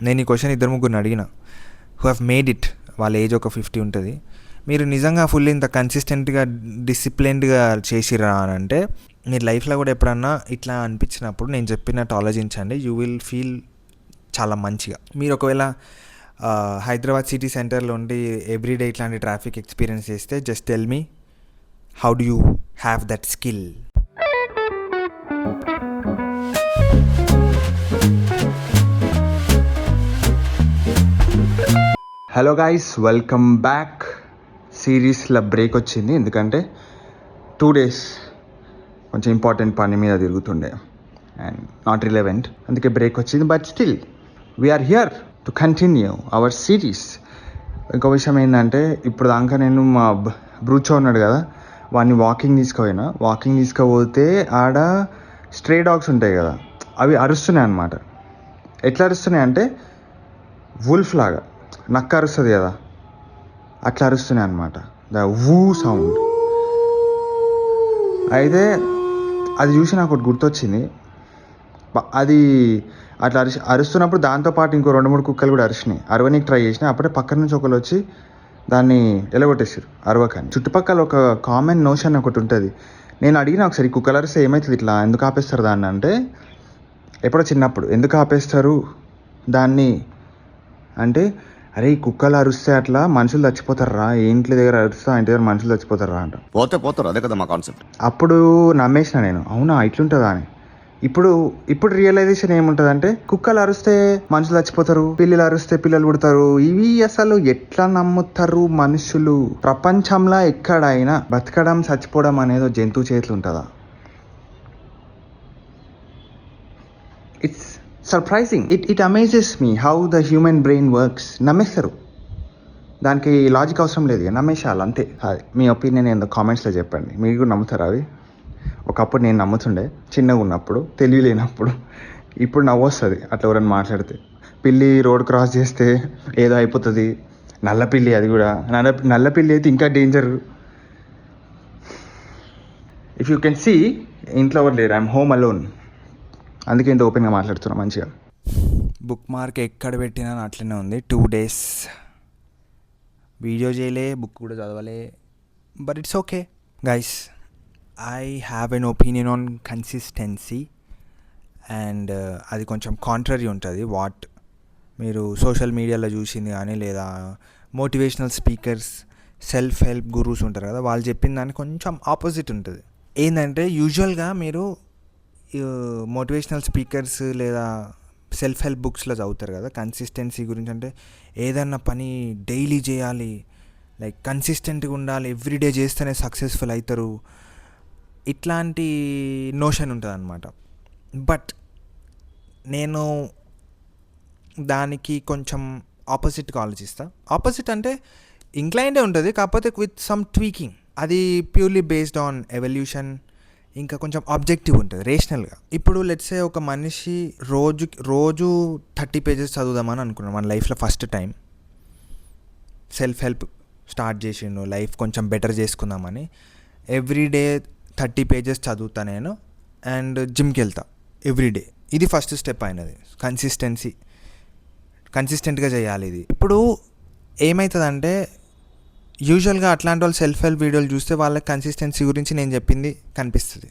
నేను ఈ క్వశ్చన్ ఇద్దరు ముగ్గురిని అడిగిన హూ హ్యావ్ మేడ్ ఇట్. వాళ్ళ ఏజ్ ఒక 50 ఉంటుంది. మీరు నిజంగా ఫుల్ ఇంత కన్సిస్టెంట్గా డిసిప్లిన్డ్గా చేసిరా అని అంటే, మీరు లైఫ్లో కూడా ఎప్పుడన్నా ఇట్లా అనిపించినప్పుడు నేను చెప్పినట్టు ఆలోచించండి. యూ విల్ ఫీల్ చాలా మంచిగా. మీరు ఒకవేళ హైదరాబాద్ సిటీ సెంటర్లో ఉండి ఎవ్రీడే ఇట్లాంటి ట్రాఫిక్ ఎక్స్పీరియన్స్ చేస్తే just tell me how do you have that skill. Hello guys, welcome back. సిరీస్లో బ్రేక్ వచ్చింది ఎందుకంటే 2 days కొంచెం ఇంపార్టెంట్ పని మీద తిరుగుతుండే అండ్ నాట్ రిలవెంట్, అందుకే బ్రేక్ వచ్చింది. But still we're here to continue our series. ఇంకో విషయం ఏంటంటే, ఇప్పుడు దాకా నేను మా బ్రూచో ఉన్నాడు కదా, వాడిని వాకింగ్ తీసుకుపోతే ఆడ స్ట్రే డాగ్స్ ఉంటాయి కదా, అవి అరుస్తున్నాయి అన్నమాట. ఎట్లా అరుస్తున్నాయి అంటే వుల్ఫ్ లాగా, నక్క అరుస్తుంది కదా, అట్లా అరుస్తున్నాయి అన్నమాట. The woo sound. అయితే అది చూసి నాకు ఒకటి గుర్తొచ్చింది. అది అట్లా అరుస్తున్నప్పుడు దాంతోపాటు ఇంకో 2-3 కుక్కలు కూడా అరిచినాయి. అరవనికి ట్రై చేసినాయి. అప్పుడే పక్కన నుంచి ఒకరు వచ్చి దాన్ని ఎలగొట్టేసారు అరవకని. చుట్టుపక్కల ఒక కామన్ నోషన్ ఒకటి ఉంటుంది. నేను అడిగిన ఒకసారి, కుక్కలు అరిస్తే ఏమవుతుంది, ఇట్లా ఎందుకు ఆపేస్తారు దాన్ని అంటే, ఎప్పుడో చిన్నప్పుడు ఎందుకు ఆపేస్తారు దాన్ని అంటే, అరే ఈ కుక్కలు అరుస్తే అట్లా మనుషులు చచ్చిపోతారా, ఇంటి దగ్గర అరుస్తా ఇంటి దగ్గర మనుషులు చచ్చిపోతారా అంట. పోతారు, అదే కదా మా కాన్సెప్ట్. అప్పుడు నమ్మేసిన నేను, అవునా ఇట్లుంటుందా అని. ఇప్పుడు రియలైజేషన్ ఏముంటుందంటే, కుక్కలు అరిస్తే మనుషులు చచ్చిపోతారు, పిల్లలు అరిస్తే పిల్లలు పుడతారు. ఇవి అసలు ఎట్లా నమ్ముతారు మనుషులు? ప్రపంచంలో ఎక్కడైనా బతకడం చచ్చిపోవడం అనేది జంతువు చేతులు ఉంటుందా? It's surprising. It amazes me how the human brain works. నమ్మేస్తారు, దానికి లాజిక్ అవసరం లేదు, నమ్మేసాలి అంతే. అది మీ ఒపీనియన్ ఏందో కామెంట్స్లో చెప్పండి. మీరు కూడా నమ్ముతారు అవి? ఒకప్పుడు నేను నమ్ముతుండే, చిన్నగా ఉన్నప్పుడు, తెలివి లేనప్పుడు. ఇప్పుడు నవ్వు వస్తుంది అట్లా ఎవరైనా మాట్లాడితే. పిల్లి రోడ్ క్రాస్ చేస్తే ఏదో అయిపోతుంది, నల్ల పిల్లి, అది కూడా నల్ల పిల్లి అయితే ఇంకా danger. If you can see, ఇంట్లో ఎవరు లేరు, ఐఎమ్ హోమ్ అలోన్, అందుకే ఇంత ఓపెన్గా మాట్లాడుతున్నా మంచిగా. బుక్ మార్క్ ఎక్కడ పెట్టినా అట్లనే ఉంది. 2 days వీడియో చేయలే, బుక్ కూడా చదవలే. But it's okay guys. I have an opinion on consistency and అది కొంచెం కాంట్రరీ ఉంటుంది. వాట్ మీరు సోషల్ మీడియాలో చూసింది కానీ, లేదా motivational speakers, self help gurus ఉంటారు కదా, వాళ్ళు చెప్పిన దానికి కొంచెం ఆపోజిట్ ఉంటుంది. ఏంటంటే, యూజువల్గా మీరు మోటివేషనల్ స్పీకర్స్ లేదా సెల్ఫ్ హెల్ప్ బుక్స్లో చదువుతారు కదా కన్సిస్టెన్సీ గురించి. అంటే ఏదన్నా పని డైలీ చేయాలి, లైక్ కన్సిస్టెంట్గా ఉండాలి, ఎవ్రీడే చేస్తేనే సక్సెస్ఫుల్ అవుతారు, ఇట్లాంటి నోషన్ ఉంటుంది అన్నమాట. బట్ నేను దానికి కొంచెం ఆపోజిట్గా ఆలోచిస్తా. ఆపోజిట్ అంటే ఇంక్లైన్డే ఉంటుంది, కాకపోతే విత్ సమ్ ట్వీకింగ్. అది ప్యూర్లీ బేస్డ్ ఆన్ ఎవల్యూషన్, ఇంకా కొంచెం ఆబ్జెక్టివ్ ఉంటుంది, రేషనల్గా. ఇప్పుడు లెట్స్ సే ఒక మనిషి రోజు 30 pages చదువుదామని అనుకున్నాను మన లైఫ్లో first time. Self help start చేసిండు, లైఫ్ కొంచెం బెటర్ చేసుకుందామని. ఎవ్రీడే 30 pages చదువుతా నేను అండ్ జిమ్కి వెళ్తా ఎవ్రీడే. ఇది ఫస్ట్ స్టెప్ అయినది, కన్సిస్టెంట్గా చేయాలి ఇది. ఇప్పుడు ఏమవుతుందంటే, యూజువల్గా అట్లాంటి వాళ్ళు సెల్ఫ్ హెల్ప్ వీడియోలు చూస్తే వాళ్ళకి కన్సిస్టెన్సీ గురించి నేను చెప్పింది కనిపిస్తుంది.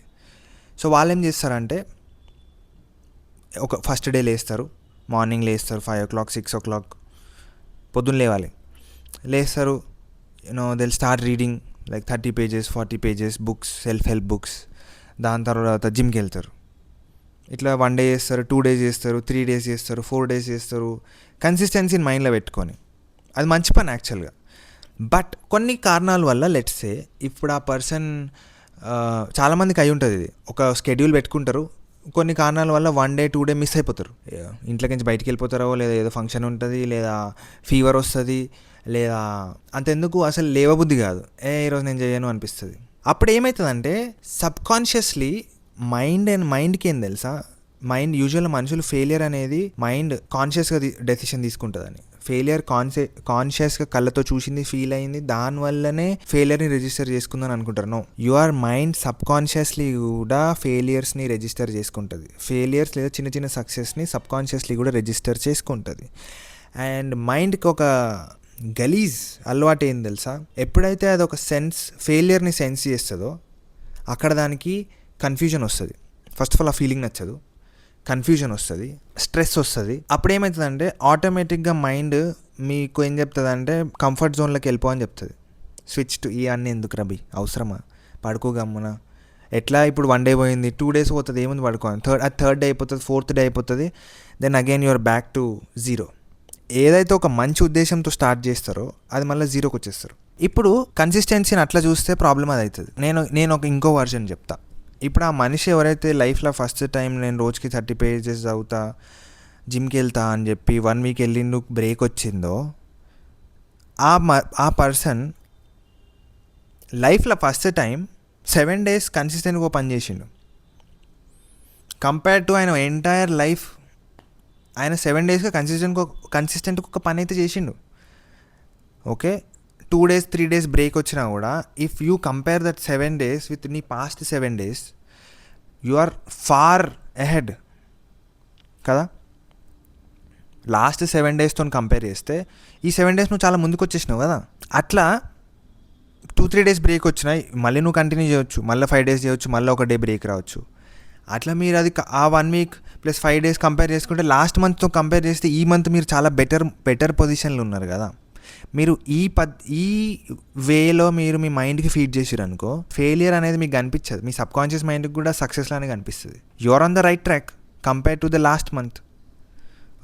సో వాళ్ళు ఏం చేస్తారంటే, ఒక ఫస్ట్ డే లేస్తారు, మార్నింగ్ లేస్తారు 5 o'clock 6 o'clock, పొద్దున్న లేస్తారు. They'll start reading like 30 pages 40 pages books, self help books. దాని తర్వాత జిమ్కి వెళ్తారు. ఇట్లా 1 day చేస్తారు, 2 days చేస్తారు, 3 days చేస్తారు, 4 days చేస్తారు, కన్సిస్టెన్సీని మైండ్లో పెట్టుకొని. అది మంచి పని యాక్చువల్గా. బట్ కొన్ని కారణాల వల్ల లెట్స్ సే, ఇప్పుడు ఆ పర్సన్, చాలామందికి అయి ఉంటుంది ఇది, ఒక షెడ్యూల్ పెట్టుకుంటారు, కొన్ని కారణాల వల్ల 1 day 2 day మిస్ అయిపోతారు. ఇంట్లోకి నుంచి బయటికి వెళ్ళిపోతారో, లేదా ఏదో ఫంక్షన్ ఉంటుంది, లేదా ఫీవర్ వస్తుంది, లేదా అంతెందుకు అసలు లేవబుద్ధి కాదు, ఈరోజు నేను చేయను అనిపిస్తుంది. అప్పుడు ఏమవుతుందంటే, సబ్కాన్షియస్లీ మైండ్కి ఏం తెలుసా, మైండ్ యూజువల్ మనుషులు ఫెయిలియర్ అనేది మైండ్ కాన్షియస్గా డెసిషన్ తీసుకుంటుందని. ఫెయిలియర్ కాన్షియస్గా కళ్ళతో చూసింది, ఫీల్ అయింది, దానివల్లనే ఫెయిలియర్ని రిజిస్టర్ చేసుకుందని అనుకుంటారు. No, your mind subconsciously కూడా ఫెయిలియర్స్ని రిజిస్టర్ చేసుకుంటుంది. ఫెయిలియర్స్ లేదా చిన్న చిన్న సక్సెస్ని సబ్ కాన్షియస్లీ కూడా రిజిస్టర్ చేసుకుంటుంది. అండ్ మైండ్కి ఒక గలీజ్ అలవాటు ఏం తెలుసా, ఎప్పుడైతే అది ఒక ఫెయిలియర్ని సెన్స్ చేస్తుందో అక్కడ దానికి కన్ఫ్యూజన్ వస్తుంది. ఫస్ట్ ఆఫ్ ఆల్ ఆ ఫీలింగ్ నచ్చదు, కన్ఫ్యూజన్ వస్తుంది, స్ట్రెస్ వస్తుంది. అప్పుడు ఏమవుతుందంటే ఆటోమేటిక్గా మైండ్ మీకు ఏం చెప్తుంది అంటే కంఫర్ట్ జోన్లోకి వెళ్ళిపో అని చెప్తుంది. స్విచ్ టు ఇవన్నీ ఎందుకు రబీ, అవసరమా, పడుకోగమ్మున, ఎట్లా ఇప్పుడు 1 డే పోయింది, 2 days పోతుంది, ఏముంది పడుకోవాలి, థర్డ్ డే అయిపోతుంది, 4th డే అయిపోతుంది, then again your back to zero. ఏదైతే ఒక మంచి ఉద్దేశంతో స్టార్ట్ చేస్తారో అది మళ్ళీ జీరోకి వచ్చేస్తారు. ఇప్పుడు కన్సిస్టెన్సీని అట్లా చూస్తే ప్రాబ్లం అది అవుతుంది. నేను ఇంకో వర్షన్ చెప్తా. ఇప్పుడు ఆ మనిషి ఎవరైతే లైఫ్లో ఫస్ట్ టైం నేను రోజుకి 30 pages చదువుతా, జిమ్కి వెళ్తా అని చెప్పి 1 week వెళ్ళిండు, బ్రేక్ వచ్చిందో, ఆ పర్సన్ లైఫ్లో ఫస్ట్ టైం 7 days కన్సిస్టెంట్గా పని చేసిండు. కంపేర్ టు ఆయన ఎంటైర్ లైఫ్ ఆయన 7 daysగా కన్సిస్టెంట్గా ఒక పని అయితే చేసిండు. ఓకే, 2 days 3 days బ్రేక్ వచ్చినా కూడా if you compare that 7 days with నీ past 7 days, you are far ahead కదా. లాస్ట్ 7 daysతో కంపేర్ చేస్తే ఈ 7 days నువ్వు చాలా ముందుకు వచ్చేసినావు కదా. అట్లా 2-3 days బ్రేక్ వచ్చినాయి, మళ్ళీ నువ్వు కంటిన్యూ చేయొచ్చు, మళ్ళీ 5 days చేయొచ్చు, మళ్ళీ ఒక డే బ్రేక్ రావచ్చు. అట్లా మీరు అది ఆ 1 week + 5 days కంపేర్ చేసుకుంటే లాస్ట్ మంత్తో కంపేర్ చేస్తే ఈ మంత్ మీరు చాలా బెటర్ పొజిషన్లో ఉన్నారు కదా. మీరు ఈ వేలో మీరు మీ మైండ్కి ఫీడ్ చేసారు అనుకో, ఫెయిలియర్ అనేది మీకు కనిపించదు, మీ సబ్ కాన్షియస్ మైండ్కి కూడా సక్సెస్ లానే కనిపిస్తుంది. You're on the right track compare to the last month.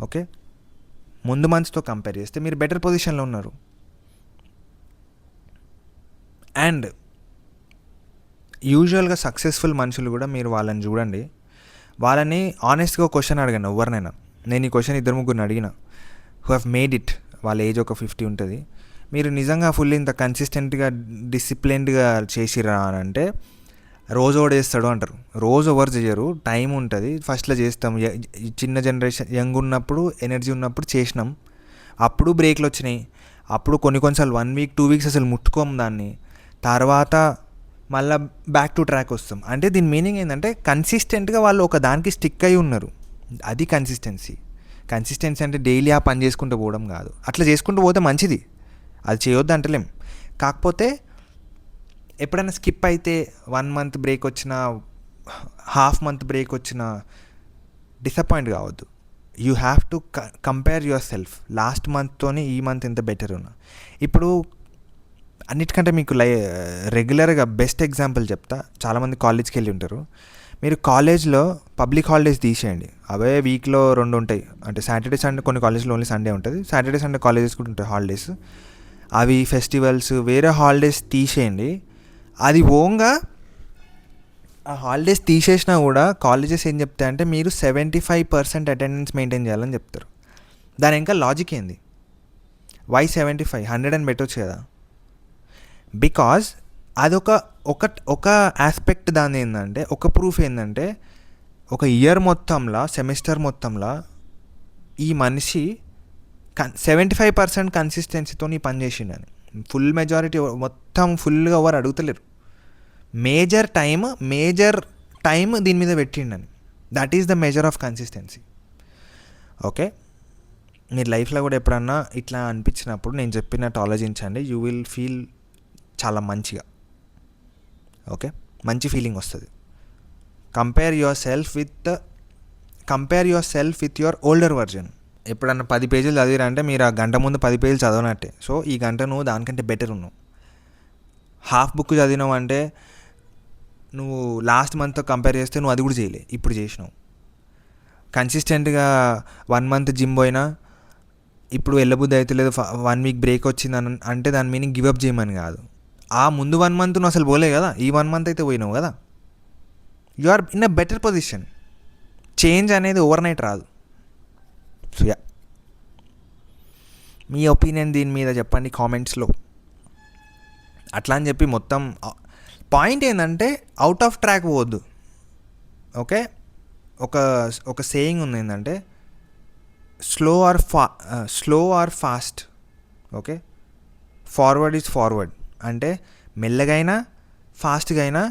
Okay, ముందు మంత్స్తో కంపేర్ చేస్తే మీరు బెటర్ పొజిషన్లో ఉన్నారు. అండ్ యూజువల్గా సక్సెస్ఫుల్ మనుషులు కూడా మీరు వాళ్ళని చూడండి, వాళ్ళని ఆనెస్ట్గా క్వశ్చన్ అడిగాను ఎవరినైనా. నేను ఈ క్వశ్చన్ 2-3 అడిగిన హూ హ్యావ్ మేడ్ ఇట్, వాళ్ళ ఏజ్ ఒక 50 ఉంటుంది, మీరు నిజంగా ఫుల్ ఇంత కన్సిస్టెంట్గా డిసిప్లిన్డ్గా చేసిరా అని అంటే రోజు ఓడేస్తాడు అంటారు. రోజు ఎవరు చేయరు, టైం ఉంటుంది, ఫస్ట్లో చేస్తాం, చిన్న జనరేషన్ యంగ్ ఉన్నప్పుడు ఎనర్జీ ఉన్నప్పుడు చేసినాం, అప్పుడు బ్రేక్లు వచ్చినాయి, అప్పుడు కొన్నిసార్లు 1 week 2 weeks అసలు ముట్టుకోము దాన్ని, తర్వాత మళ్ళీ బ్యాక్ టు ట్రాక్ వస్తాం. అంటే దీని మీనింగ్ ఏంటంటే కన్సిస్టెంట్గా వాళ్ళు ఒక దానికి స్టిక్ అయి ఉన్నారు, అది కన్సిస్టెన్సీ. కన్సిస్టెన్సీ అంటే డైలీ ఆ పని చేసుకుంటూ పోవడం కాదు. అట్లా చేసుకుంటూ పోతే మంచిది, అది చేయొద్దు అంటలేం. కాకపోతే ఎప్పుడైనా స్కిప్ అయితే 1 month బ్రేక్ వచ్చినా, ½ month బ్రేక్ వచ్చినా డిసప్పాయింట్ కావద్దు. You have to compare your self last మంత్తోని ఈ మంత్ ఎంత బెటర్ ఉన్నా. ఇప్పుడు అన్నిటికంటే మీకు రెగ్యులర్గా బెస్ట్ ఎగ్జాంపుల్ చెప్తా. చాలామంది కాలేజ్కి వెళ్ళి ఉంటారు, మీరు కాలేజ్లో పబ్లిక్ హాలిడేస్ తీసేయండి, అవే వీక్లో 2 ఉంటాయి. అంటే సాటర్డే సండే, కొన్ని కాలేజ్లో ఓన్లీ సండే ఉంటుంది, సాటర్డే సండే కాలేజెస్ కూడా ఉంటాయి హాలిడేస్, అవి ఫెస్టివల్స్ వేరే హాలిడేస్ తీసేయండి. అది ఓన్గా ఆ హాలిడేస్ తీసేసినా కూడా కాలేజెస్ ఏం చెప్తాయంటే మీరు 75% అటెండెన్స్ మెయింటైన్ చేయాలని చెప్తారు. దాని ఇంకా లాజిక్ ఏంది, వై 75, 100 అని పెట్టవచ్చు కదా. బికాజ్ అదొక ఒక ఆస్పెక్ట్ దాని ఏంటంటే, ఒక ప్రూఫ్ ఏంటంటే ఒక ఇయర్ మొత్తంలో, సెమిస్టర్ మొత్తంలో ఈ మనిషి 75% కన్సిస్టెన్సీతో ఈ పని చేసిండని. ఫుల్ మెజారిటీ మొత్తం ఫుల్గా ఎవరు అడుగుతలేరు, మేజర్ టైం దీని మీద పెట్టిండని. That is the measure of consistency. Okay, మీరు లైఫ్లో కూడా ఎప్పుడన్నా ఇట్లా అనిపించినప్పుడు నేను చెప్పినట్టు ఆలోచించండి, యూ విల్ ఫీల్ చాలా మంచిగా. ఓకే, మంచి ఫీలింగ్ వస్తుంది. Compare your self with your older version. ఎప్పుడన్నా 10 pages చదివిరంటే మీరు ఆ గంట ముందు 10 pages చదవనట్టే. సో ఈ గంట నువ్వు దానికంటే బెటర్ ఉన్నావు. హాఫ్ బుక్ చదివినావు అంటే నువ్వు లాస్ట్ మంత్తో కంపేర్ చేస్తే నువ్వు అది కూడా చేయలే, ఇప్పుడు చేసినావు. కన్సిస్టెంట్గా 1 month జిమ్ పోయినా ఇప్పుడు వెళ్ళబుద్ధి అయితే లేదు, 1 week బ్రేక్ వచ్చిందని అంటే దాని మీనింగ్ గివప్ చేయమని కాదు. ఆ ముందు 1 month నువ్వు అసలు పోలే కదా, ఈ 1 month అయితే పోయినావు కదా. You are in a better position. Change అనేది ఓవర్ నైట్ రాదు. సో యా, మీ ఒపీనియన్ దీని మీద చెప్పండి కామెంట్స్లో. అట్లా అని చెప్పి మొత్తం పాయింట్ ఏంటంటే అవుట్ ఆఫ్ ట్రాక్ పోవద్దు. ఓకే, ఒక ఒక సేయింగ్ ఉంది ఏంటంటే slow or fast, okay, forward is forward. అంటే మెల్లగైనా ఫాస్ట్గా అయినా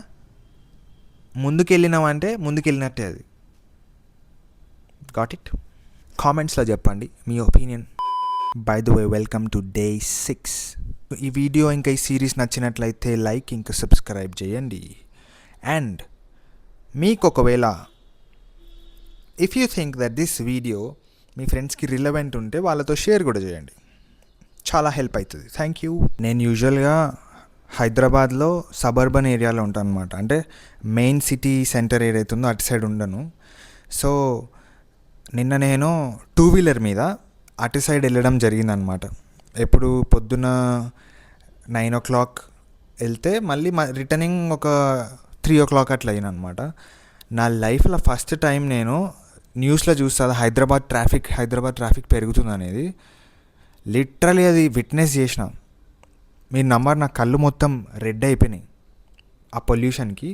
ముందుకెళ్ళినామంటే ముందుకెళ్ళినట్టే అది. Got it? కామెంట్స్లో చెప్పండి మీ opinion. By the way, welcome to day 6. ఈ వీడియో ఇంకా ఈ సిరీస్ నచ్చినట్లయితే లైక్ ఇంకా సబ్స్క్రైబ్ చేయండి. అండ్ మీకు ఒకవేళ if you think that this video మీ ఫ్రెండ్స్కి రిలవెంట్ ఉంటే వాళ్ళతో షేర్ కూడా చేయండి, చాలా హెల్ప్ అవుతుంది. Thank you. నేను యూజువల్గా హైదరాబాద్లో సబర్బన్ ఏరియాలో ఉంటాను అనమాట. అంటే మెయిన్ సిటీ సెంటర్ ఏదైతుందో అటు సైడ్ ఉండను. సో నిన్న నేను 2-వీలర్ మీద అటు సైడ్ వెళ్ళడం జరిగిందనమాట. ఎప్పుడు పొద్దున 9 o'clock వెళ్తే మళ్ళీ రిటర్నింగ్ ఒక 3 o'clock అట్లా అయినమాట. నా లైఫ్లో ఫస్ట్ టైం నేను న్యూస్లో చూస్తాను హైదరాబాద్ ట్రాఫిక్ పెరుగుతుంది అనేది. లిటరలీ అది విట్నెస్ చేసిన. మీరు నమ్మరు, నా కళ్ళు మొత్తం రెడ్ అయిపోయినాయి ఆ పొల్యూషన్కి.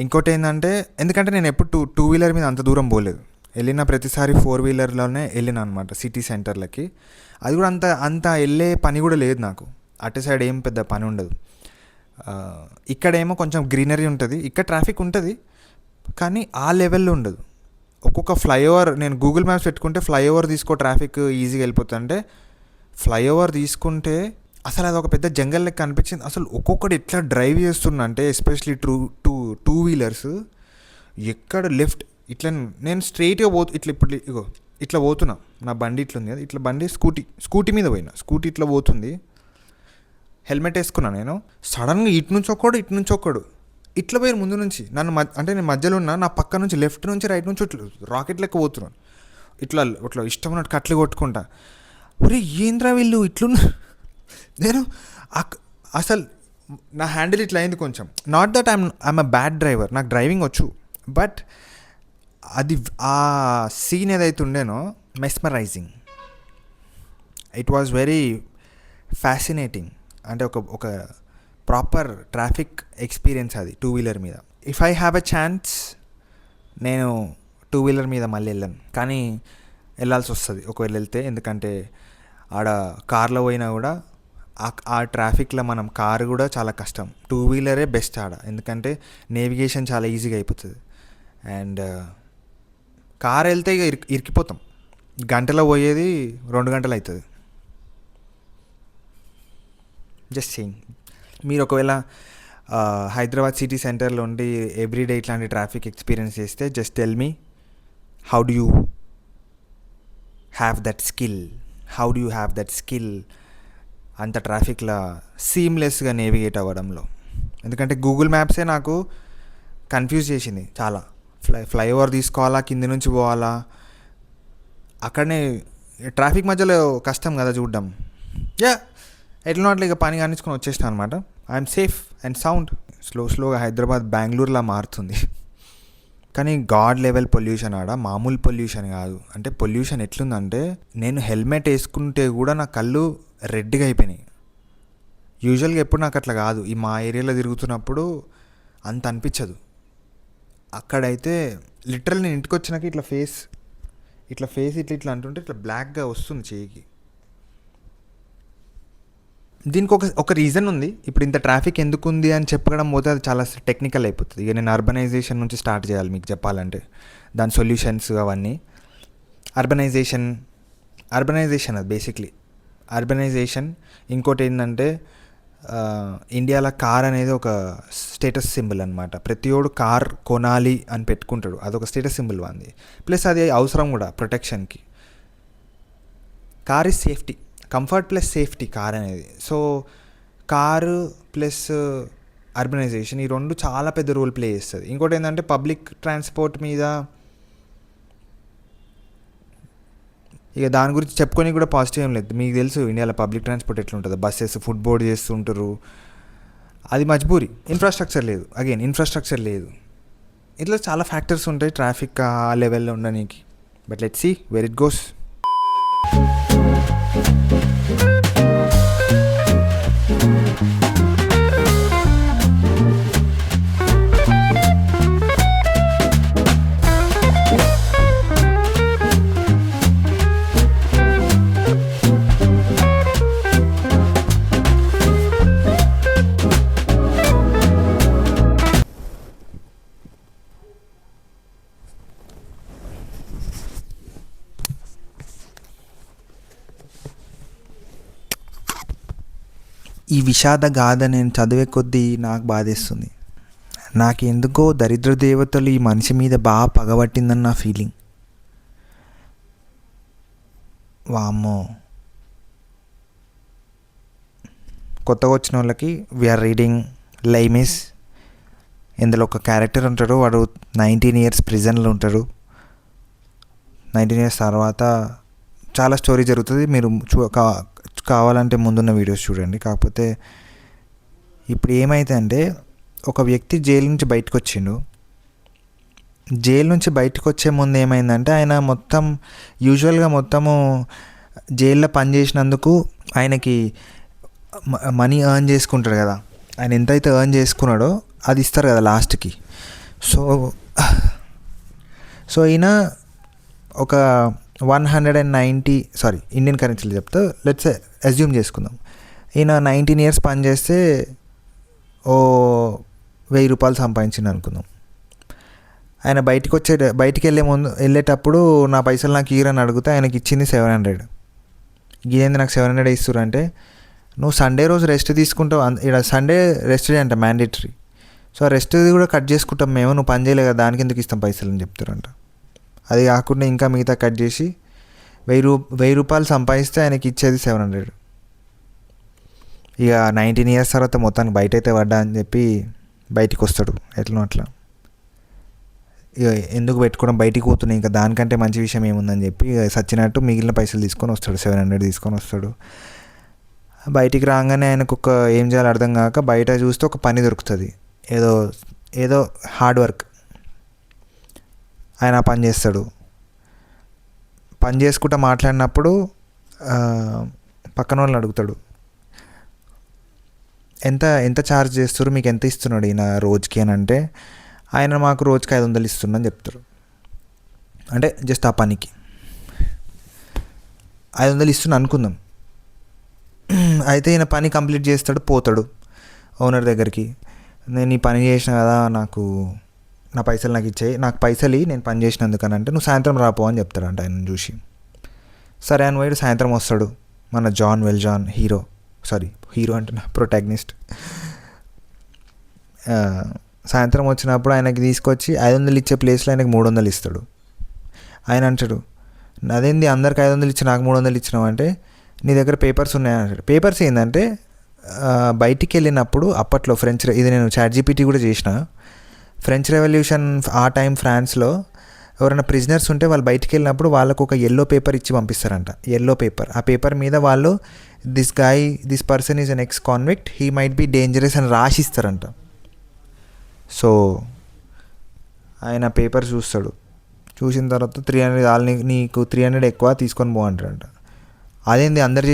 ఇంకోటి ఏంటంటే, ఎందుకంటే నేను ఎప్పుడు 2-వీలర్ మీద అంత దూరం పోలేదు. వెళ్ళిన ప్రతిసారి 4-వీలర్లోనే వెళ్ళిన అనమాట సిటీ సెంటర్లకి. అది కూడా అంత వెళ్ళే పని కూడా లేదు నాకు. అటు సైడ్ ఏం పెద్ద పని ఉండదు. ఇక్కడేమో కొంచెం గ్రీనరీ ఉంటుంది, ఇక్కడ ట్రాఫిక్ ఉంటుంది కానీ ఆ లెవెల్లో ఉండదు. ఒక్కొక్క ఫ్లైఓవర్ నేను గూగుల్ మ్యాప్స్ పెట్టుకుంటే ఫ్లైఓవర్ ట్రాఫిక్ ఈజీగా వెళ్ళిపోతుంది. అంటే ఫ్లైఓవర్ తీసుకుంటే అసలు అది ఒక పెద్ద జంగల్ లెక్క అనిపించింది. అసలు ఒక్కొక్కటి ఎట్లా డ్రైవ్ చేస్తున్నా అంటే ఎస్పెషలీ 2-వీలర్స్ ఎక్కడ లెఫ్ట్ ఇట్లా నేను స్ట్రైట్గా ఇట్లా పోతున్నా. నా బండి ఇట్లా ఉంది కదా, ఇట్లా బండి స్కూటీ మీద పోయినా. స్కూటీ ఇట్లా పోతుంది, హెల్మెట్ వేసుకున్నా. నేను సడన్గా ఇటు నుంచి ఒక్కడు ఇట్లా పోయారు ముందు నుంచి. అంటే నేను మధ్యలో ఉన్నా, నా పక్క నుంచి లెఫ్ట్ నుంచి రైట్ నుంచి ఇట్లా రాకెట్ లెక్క పోతున్నాను. ఇట్లా ఇష్టం ఉన్నట్టు కట్లు కొట్టుకుంటా. ఒరే ఏంద్రా వీళ్ళు ఇట్లున్నా. నేను అసలు నా హ్యాండిల్ ఇట్లా అయింది కొంచెం. Not that I'm a bad driver, నాకు డ్రైవింగ్ వచ్చు. బట్ అది ఆ సీన్ ఏదైతే ఉండేనో mesmerising. It was very fascinating. అంటే ఒక ప్రాపర్ ట్రాఫిక్ ఎక్స్పీరియన్స్ అది 2-వీలర్ మీద. If I have a chance నేను 2-వీలర్ మీద మళ్ళీ వెళ్ళాను, కానీ వెళ్ళాల్సి వస్తుంది ఒకవేళ వెళ్తే. ఎందుకంటే ఆడ కార్లో పోయినా కూడా ఆ ట్రాఫిక్లో మనం కారు కూడా చాలా కష్టం. 2-వీలరే బెస్ట్ ఆడ, ఎందుకంటే నేవిగేషన్ చాలా ఈజీగా అయిపోతుంది. అండ్ కార్ వెళ్తే ఇక ఇరికిపోతాం. గంటలో పోయేది 2 గంటలు అవుతుంది. Just saying. మీరు ఒకవేళ హైదరాబాద్ సిటీ సెంటర్లో ఉండి ఎవ్రీడే ఇట్లాంటి ట్రాఫిక్ ఎక్స్పీరియన్స్ చేస్తే just tell me, how do you have that skill అంత ట్రాఫిక్లో సీమ్లెస్గా నేవిగేట్ అవ్వడంలో. ఎందుకంటే గూగుల్ మ్యాప్సే నాకు కన్ఫ్యూజ్ చేసింది చాలా. ఫ్లైఓవర్ తీసుకోవాలా, కింది నుంచి పోవాలా, అక్కడనే ట్రాఫిక్ మధ్యలో కష్టం కదా చూడడం. ఎట్లా అట్లా ఇక పని కానించుకొని వచ్చేసిన అనమాట. I'm safe and sound. స్లోగా హైదరాబాద్ బెంగళూరులా మారుతుంది. కానీ గాడ్ లెవెల్ పొల్యూషన్ ఆడ, మామూలు పొల్యూషన్ కాదు. అంటే పొల్యూషన్ ఎట్లుందంటే, నేను హెల్మెట్ వేసుకుంటే కూడా నా కళ్ళు రెడ్గా అయిపోయినాయి. యూజువల్గా ఎప్పుడు నాకు అట్లా కాదు. ఈ మా ఏరియాలో తిరుగుతున్నప్పుడు అంత అనిపించదు. అక్కడైతే లిటరల్ నేను ఇంటికి వచ్చినాక ఇట్లా ఫేస్ ఇట్లా అంటుంటే ఇట్లా బ్లాక్గా వస్తుంది చేయికి. దీనికి ఒక రీజన్ ఉంది. ఇప్పుడు ఇంత ట్రాఫిక్ ఎందుకు ఉంది అని చెప్పడం పోతే అది చాలా టెక్నికల్ అయిపోతుంది. ఇక నేను అర్బనైజేషన్ నుంచి స్టార్ట్ చేయాలి మీకు చెప్పాలంటే, దాని సొల్యూషన్స్ అవన్నీ. అర్బనైజేషన్ అది బేసిక్లీ అర్బనైజేషన్. ఇంకోటి ఏంటంటే, ఇండియాలో కార్ అనేది ఒక స్టేటస్ సింబల్ అనమాట. ప్రతివాడు కార్ కొనాలి అని పెట్టుకుంటాడు, అదొక స్టేటస్ సింబల్ వాంది. ప్లస్ అది అవసరం కూడా ప్రొటెక్షన్కి. Car is safety, comfort plus safety car అనేది. సో కారు ప్లస్ అర్బనైజేషన్ ఈ రెండు చాలా పెద్ద రోల్ ప్లే చేస్తుంది. ఇంకోటి ఏంటంటే, పబ్లిక్ ట్రాన్స్పోర్ట్ మీద ఇక దాని గురించి చెప్పుకొని కూడా పాజిటివ్ ఏం లేదు. మీకు తెలుసు ఇండియాలో పబ్లిక్ ట్రాన్స్పోర్ట్ ఎట్లుంటుందో, బస్సెస్ ఫుడ్ బోర్డ్ చేస్తుంటారు. అది మజ్బూరి, ఇన్ఫ్రాస్ట్రక్చర్ లేదు. ఇట్లా చాలా ఫ్యాక్టర్స్ ఉంటాయి ట్రాఫిక్ ఆ లెవెల్లో ఉండడానికి. But let's see where it goes. ఈ విషాద గాథ నేను చదివే కొద్దీ నాకు బాధేస్తుంది. నాకు ఎందుకో దరిద్ర దేవతలు ఈ మనిషి మీద బాగా పగబట్టిందని నా ఫీలింగ్. వామ్మో. కొత్తగా వచ్చిన వాళ్ళకి వీఆర్ రీడింగ్ లైమిస్. ఇందులో ఒక క్యారెక్టర్ ఉంటాడు, వాడు 19 years ప్రిజన్లో ఉంటాడు. 19 years తర్వాత చాలా స్టోరీ జరుగుతుంది. మీరు కావాలంటే ముందున్న వీడియోస్ చూడండి. కాకపోతే ఇప్పుడు ఏమైందంటే ఒక వ్యక్తి జైలు నుంచి బయటకు వచ్చిండు. జైలు నుంచి బయటకు వచ్చే ముందు ఏమైందంటే ఆయన యూజువల్గా జైల్లో పనిచేసినందుకు ఆయనకి మనీ ఎర్న్ చేసుకుంటాడు కదా. ఆయన ఎంతైతే ఎర్న్ చేసుకున్నాడో అది ఇస్తారు కదా లాస్ట్కి. సో ఈయన ఒక 190 ఇండియన్ కరెన్సీలు చెప్తా, లెట్స్ అజ్యూమ్ చేసుకుందాం. ఈయన 19 years పని చేస్తే ఓ 1000 రూపాయలు సంపాదించింది అనుకుందాం. ఆయన బయటికి వెళ్ళేటప్పుడు నా పైసలు నాకు ఇయ్యరని అడిగితే ఆయనకి ఇచ్చింది 700. ఇదేంది నాకు 700 ఇస్తారు అంటే, నువ్వు సండే రోజు రెస్ట్ తీసుకుంటావు, ఇక్కడ సండే రెస్ట్ డే అంట మ్యాండేటరీ. సో ఆ రెస్ట్ కూడా కట్ చేసుకుంటాం మేము, నువ్వు పని చేయలే కదా దానికి ఎందుకు ఇస్తాం పైసలు అని చెప్తారంట. అది కాకుండా ఇంకా మిగతా కట్ చేసి 1000 రూపాయలు సంపాదిస్తే ఆయనకి ఇచ్చేది 700. ఇక 19 years తర్వాత మొత్తానికి బయట అయితే పడ్డా అని చెప్పి బయటికి వస్తాడు ఎట్లా అట్లా. ఇక ఎందుకు పెట్టుకోవడం, బయటికి పోతున్నాయి, ఇంకా దానికంటే మంచి విషయం ఏముందని చెప్పి సచ్చినట్టు మిగిలిన పైసలు తీసుకొని వస్తాడు, 700 తీసుకొని వస్తాడు. బయటికి రాగానే ఆయనకు ఏం చేయాలో అర్థం కాక బయట చూస్తే ఒక పని దొరుకుతుంది, ఏదో హార్డ్ వర్క్. ఆయన పని చేస్తాడు. పని చేసుకుంటూ మాట్లాడినప్పుడు పక్కన వాళ్ళని అడుగుతాడు, ఎంత ఛార్జ్ చేస్తారు, మీకు ఎంత ఇస్తున్నాడు ఈయన రోజుకి అని అంటే, ఆయన మాకు రోజుకి 500 ఇస్తుందని చెప్తారు. అంటే జస్ట్ ఆ పనికి 500 ఇస్తున్నా అనుకుందాం. అయితే ఈయన పని కంప్లీట్ చేస్తాడు, పోతాడు ఓనర్ దగ్గరికి. నేను ఈ పని చేసిన కదా, నా పైసలు నాకు ఇచ్చాయి, నాకు పైసలు నేను పని చేసినందుకని అంటే, నువ్వు సాయంత్రం రాపో అని చెప్తాడంట ఆయన చూసి. సరే అని పోయి సాయంత్రం వస్తాడు. మన జాన్ వెల్జాన్ హీరో అంటున్నా, ప్రొటాగనిస్ట్. సాయంత్రం వచ్చినప్పుడు ఆయనకి తీసుకొచ్చి 500 ఇచ్చే ప్లేస్లో ఆయనకి 300 ఇస్తాడు. ఆయన అంటాడు, అదేంది అందరికి 500 ఇచ్చి నాకు 300 ఇచ్చినావు అంటే, నీ దగ్గర పేపర్స్ ఉన్నాయని అంటాడు. పేపర్స్ ఏంటంటే బయటికి వెళ్ళినప్పుడు అప్పట్లో ఇది నేను ChatGPT కూడా చేసిన. ఫ్రెంచ్ రెవల్యూషన్ ఆ టైం ఫ్రాన్స్లో ఎవరైనా ప్రిజనర్స్ ఉంటే వాళ్ళు బయటికి వెళ్ళినప్పుడు వాళ్ళకు ఒక ఎల్లో పేపర్ ఇచ్చి పంపిస్తారంట. ఎల్లో పేపర్, ఆ పేపర్ మీద వాళ్ళు this person is an ex convict, he might be dangerous అని రాసిస్తారంట. సో ఆయన పేపర్ చూస్తాడు, చూసిన తర్వాత 300 నీకు 300 ఎక్కువ తీసుకొని పో అంటారంట. అదేంది అందరు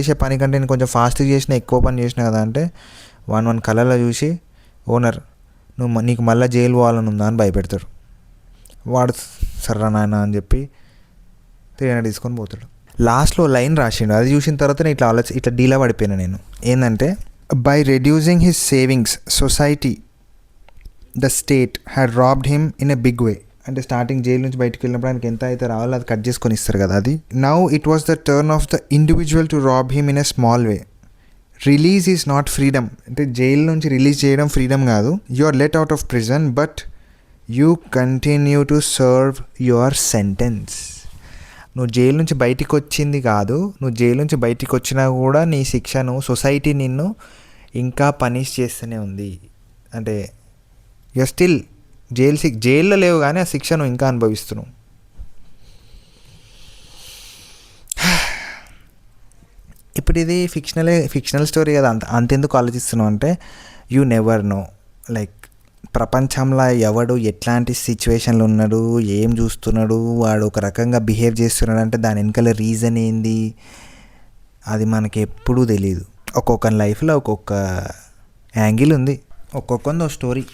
చేసే పని కంటే నేను కొంచెం ఫాస్ట్గా చేసిన, ఎక్కువ పని చేసిన కదా అంటే, వన్ కలర్లో చూసి ఓనర్ నీకు మళ్ళీ జైలు పోవాలని ఉందా అని భయపెడతాడు. వాడు సర్రా నాయన అని చెప్పి 300 తీసుకొని పోతాడు. లాస్ట్లో లైన్ రాసిండు, అది చూసిన తర్వాత నేను ఇట్లా డీలా పడిపోయినా నేను. ఏంటంటే, by reducing his savings society the state had robbed him in a big way. అంటే స్టార్టింగ్ జైలు నుంచి బయటకు వెళ్ళినప్పుడు ఆయనకి ఎంత అయితే రావాలో అది కట్ చేసుకొని ఇస్తారు కదా అది. Now it was the turn of the individual to rob him in a small way. Release is not freedom. అంటే జైలు నుంచి రిలీజ్ చేయడం ఫ్రీడమ్ కాదు. You are let out of prison but you continue to serve your sentence. నువ్వు జైలు నుంచి బయటికి వచ్చింది కాదు, నువ్వు జైలు నుంచి బయటికి వచ్చినా కూడా నీ శిక్షను సొసైటీ నిన్ను ఇంకా పనిష్ చేస్తూనే ఉంది. అంటే యు స్టిల్ జైల్లో లేవు కానీ ఆ శిక్షను ఇంకా అనుభవిస్తున్నావు. ఇప్పుడు ఇది ఫిక్షనల్ స్టోరీ కదా, అంతెందుకు ఆలోచిస్తున్నావు అంటే, యూ నెవర్ నో లైక్ ప్రపంచంలో ఎవడు ఎట్లాంటి సిచ్యువేషన్లో ఉన్నాడు, ఏం చూస్తున్నాడు, వాడు ఒక రకంగా బిహేవ్ చేస్తున్నాడు అంటే దాని వెనకాల రీజన్ ఏంది అది మనకి ఎప్పుడూ తెలియదు. ఒక్కొక్క లైఫ్లో ఒక్కొక్క యాంగిల్ ఉంది, ఒక్కొక్కది స్టోరీ.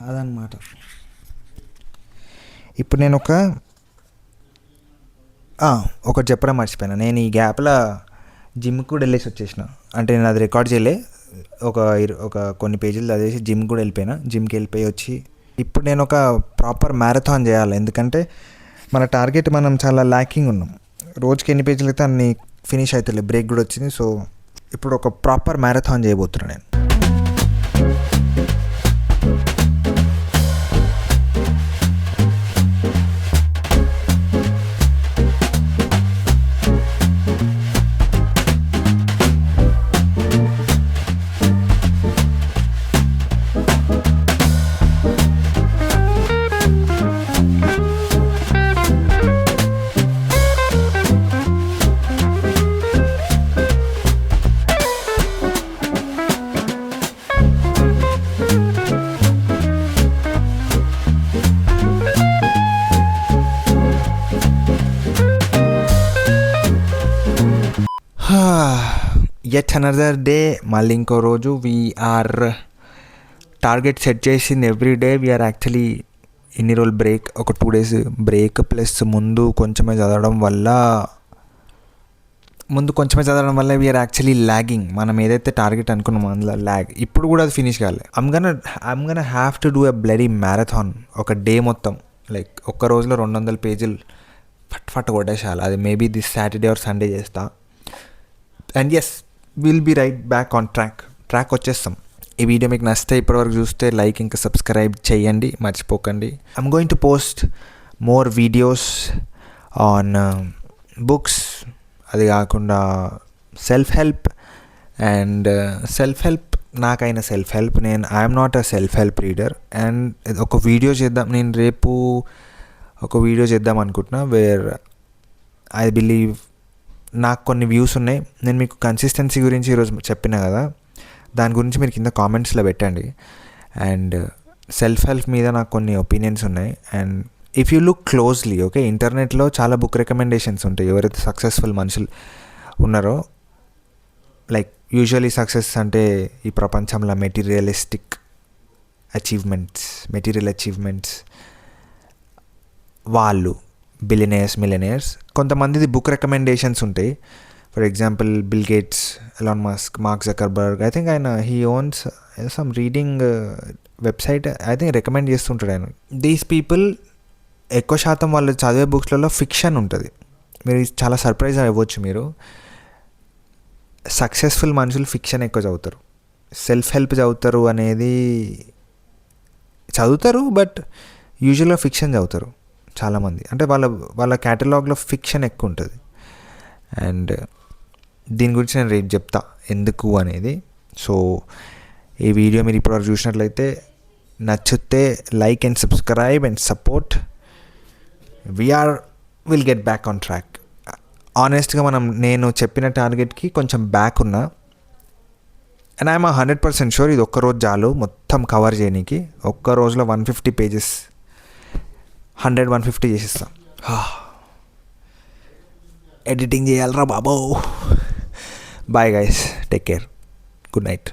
అదనమాట. ఇప్పుడు నేను ఒకటి చెప్పడం మర్చిపోయినా. నేను ఈ గ్యాప్లో జిమ్కి కూడా వెళ్ళేసి వచ్చేసిన. అంటే నేను అది రికార్డ్ చేయలే, ఒక కొన్ని పేజీలు చదివేసి జిమ్ కూడా వెళ్ళిపోయినా. జిమ్కి వెళ్ళిపోయి వచ్చి ఇప్పుడు నేను ఒక ప్రాపర్ మ్యారథాన్ చేయాలి. ఎందుకంటే మన టార్గెట్ మనం చాలా ల్యాకింగ్ ఉన్నాం. రోజుకి ఎన్ని పేజీలు అయితే అన్ని ఫినిష్ అవుతుంది, బ్రేక్ కూడా వచ్చింది. సో ఇప్పుడు ఒక ప్రాపర్ మ్యారథాన్ చేయబోతున్నాను నేను. యట్ అనదర్ డే, మళ్ళీ ఇంకో రోజు. వీఆర్ టార్గెట్ సెట్ చేసింది ఎవ్రీ డే. వీఆర్ యాక్చువల్లీ ఇన్ని రోజులు బ్రేక్, ఒక 2 days బ్రేక్ ప్లస్ ముందు కొంచెమే చదవడం వల్ల వీఆర్ యాక్చువల్లీ ల్యాగింగ్. మనం ఏదైతే టార్గెట్ అనుకున్నామో అందులో ల్యాగ్. ఇప్పుడు కూడా అది ఫినిష్ కాలే. I'm gonna have to do a bloody marathon. ఒక డే మొత్తం, లైక్ ఒక్క రోజులో 200 pages ఫట్ కొట్టేసాలి. అది maybe this Saturday or Sunday చేస్తా. And yes, will be right back on track వచ్చేస్తాం. ఈ వీడియో మీకు నచ్చితే ఇప్పటివరకు చూస్తే లైక్ ఇంకా సబ్స్క్రైబ్ చేయండి, మర్చిపోకండి. I'm going to post more videos on books, అది కాకుండా సెల్ఫ్ హెల్ప్. అండ్ నాకైన self help. I'm not a self help reader. And ఒక వీడియో చేద్దాం, నేను రేపు ఒక వీడియో చేద్దాం అనుకుంటున్నా, వేర్ ఐ బిలీవ్ నాకు కొన్ని వ్యూస్ ఉన్నాయి. నేను మీకు కన్సిస్టెన్సీ గురించి ఈరోజు చెప్పిన కదా, దాని గురించి మీరు కింద కామెంట్స్లో పెట్టండి. అండ్ సెల్ఫ్ హెల్ప్ మీద నాకు కొన్ని ఒపీనియన్స్ ఉన్నాయి. And if you look closely, okay, ఇంటర్నెట్లో చాలా బుక్ రికమెండేషన్స్ ఉంటాయి. ఎవరైతే సక్సెస్ఫుల్ మనుషులు ఉన్నారో, లైక్ యూజువలీ సక్సెస్ అంటే ఈ ప్రపంచంలో మెటీరియల్ అచీవ్మెంట్స్ వాళ్ళు బిలియనర్స్, మిలియనర్స్, కొంతమందిది బుక్ రికమెండేషన్స్ ఉంటాయి. For example bill gates, Elon Musk, mark Zuckerberg. I think he ones some reading website, I think recommend చేస్తుంటాడు ఆయన. దీస్ పీపుల్ ఎక్కువ శాతం వాళ్ళు చదివే బుక్స్లలో ఫిక్షన్ ఉంటుంది. మీరు చాలా సర్ప్రైజ్ అవ్వచ్చు. మీరు సక్సెస్ఫుల్ మనుషులు ఫిక్షన్ ఎక్కువ చదువుతారు, సెల్ఫ్ హెల్ప్ చదువుతారు, బట్ యూజువల్గా ఫిక్షన్ చదువుతారు చాలామంది. అంటే వాళ్ళ క్యాటలాగ్లో ఫిక్షన్ ఎక్కువ ఉంటుంది. అండ్ దీని గురించి నేను రేపు చెప్తా ఎందుకు అనేది. సో ఈ వీడియో మీరు ఇప్పటివరకు చూసినట్లయితే నచ్చితే like and subscribe and support. Will get back on track. ఆనెస్ట్గా నేను చెప్పిన టార్గెట్కి కొంచెం బ్యాక్ ఉన్నా. అండ్ ఐఎమ్ 100% షూర్ ఇది ఒక్కరోజు చాలు మొత్తం కవర్ చేయడానికి. ఒక్క రోజులో 150 pages, 150 చేసిస్తాం. ఎడిటింగ్ చేయాలరా బాబో. Bye guys, take care, good night.